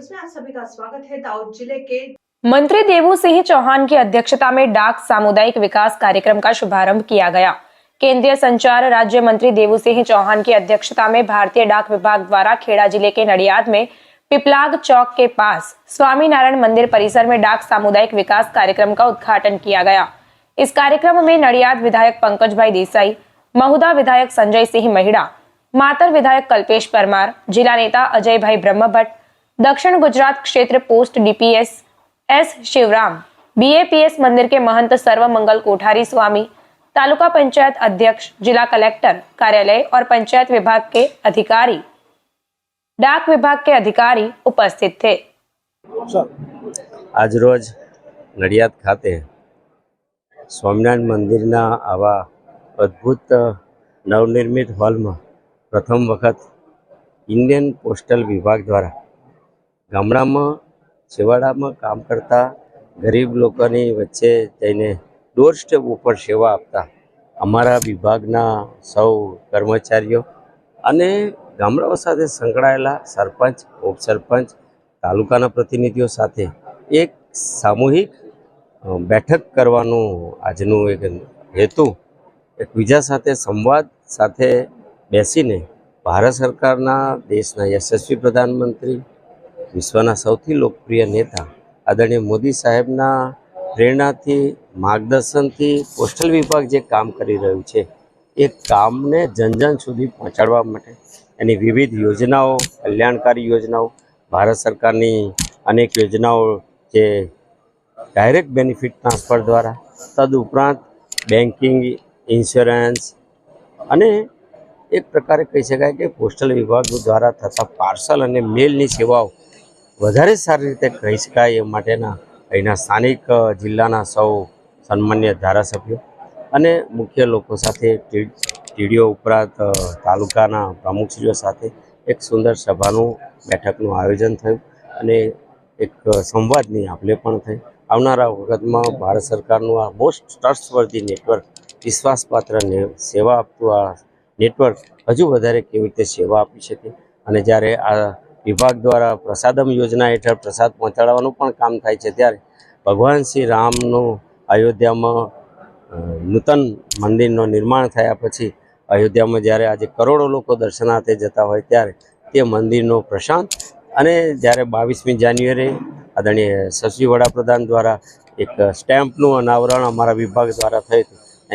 News में आप सभी का स्वागत है। दाऊद जिले के मंत्री देवू सिंह चौहान की अध्यक्षता में डाक सामुदायिक विकास कार्यक्रम का शुभारंभ किया गया। केंद्रीय संचार राज्य मंत्री देवू सिंह चौहान की अध्यक्षता में भारतीय डाक विभाग द्वारा खेड़ा जिले के नडियाद में पिपलाग चौक के पास स्वामीनारायण मंदिर परिसर में डाक सामुदायिक विकास कार्यक्रम का उद्घाटन किया गया। इस कार्यक्रम में नडियाद विधायक पंकज भाई देसाई, महुदा विधायक संजय सिंह महिड़ा, मातर विधायक कल्पेश परमार, जिला नेता अजय भाई ब्रह्मभट्ट, दक्षिण गुजरात क्षेत्र post DPS S Shivram, BAPS मंदिर के महंत सर्वमंगल कोठारी स्वामी, तालुका पंचायत अध्यक्ष, जिला कलेक्टर कार्यालय और पंचायत विभाग के अधिकारी, डाक विभाग के अधिकारी उपस्थित थे। आज रोज नडियाद खाते स्वामीनारायण मंदिरना आवा अद्भुत नवनिर्मित हॉल में प्रथम वखत इंडियन पोस्टल विभाग द्वारा गामड़ा में छेवाड़ा में काम करता गरीब लोगोनी वच्चे जईने डोर स्टेप पर सेवा आपता अमारा विभागना सौ कर्मचारीओ अने गामडाओ साथे संकळायेला सरपंच, उपसरपंच, तालुकाना प्रतिनिधिओ साथे एक सामूहिक बैठक करवानो आजनो एक हेतु एकबीजा साथे संवाद साथे बेसीने भारत सरकारना देशना यशस्वी प्रधानमंत्री, विश्वना सौथी लोकप्रिय नेता आदरणीय मोदी साहेबना प्रेरणाथी, मार्गदर्शनथी पोस्टल विभाग जे काम करी रह्युं छे ए कामने जन जन सुधी पहोंचाडवा माटे एनी विविध योजनाओ, कल्याणकारी योजनाओ, भारत सरकारनी अनेक योजनाओ जे डायरेक्ट बेनिफिट ट्रांसफर द्वारा, तदुपरांत बेंकिंग, इंश्योरन्स अने एक प्रकारे कही शकाय कि पोस्टल विभाग द्वारा थता पार्सल अने मेलनी सेवाओ वधारे सारी रीते कही शकाय ए माटेना अहींना स्थानिक जिल्लाना सौ सन्मान्य धारासभ्यो अने मुख्य लोको साथे टीडीओ उपरांत तालुकाना प्रमुखश्रीओ साथे एक सुंदर सभानुं बेठकनुं आयोजन थयुं अने एक संवादनी आपले पण थई। आवनारा वखतमां भारत सरकारनुं आ मोस्ट ट्रस्टवर्धी नेटवर्क, विश्वासपात्र सेवा आपतुं आ नेटवर्क हजू वधारे केवी रीते सेवा आपी शके अने ज्यारे आ विभाग द्वारा प्रसादम योजना हेठळ प्रसाद पहोंचाडવાનું पण काम थाय छे त्यारे भगवान श्री रामનું अयोध्यामां नूतन मंदिरનું निर्माण थया पछी अयोध्यामां ज्यारे आज करोड़ों लोको दर्शनार्थे जता होय त्यारे ते मंदिरનો प्रशांत अने ज्यारे 22मी जान्युआरी आदरणीय यशस्वी वडाप्रधान द्वारा एक स्टेम्पનું अनावरण अमारा विभाग द्वारा थयुं।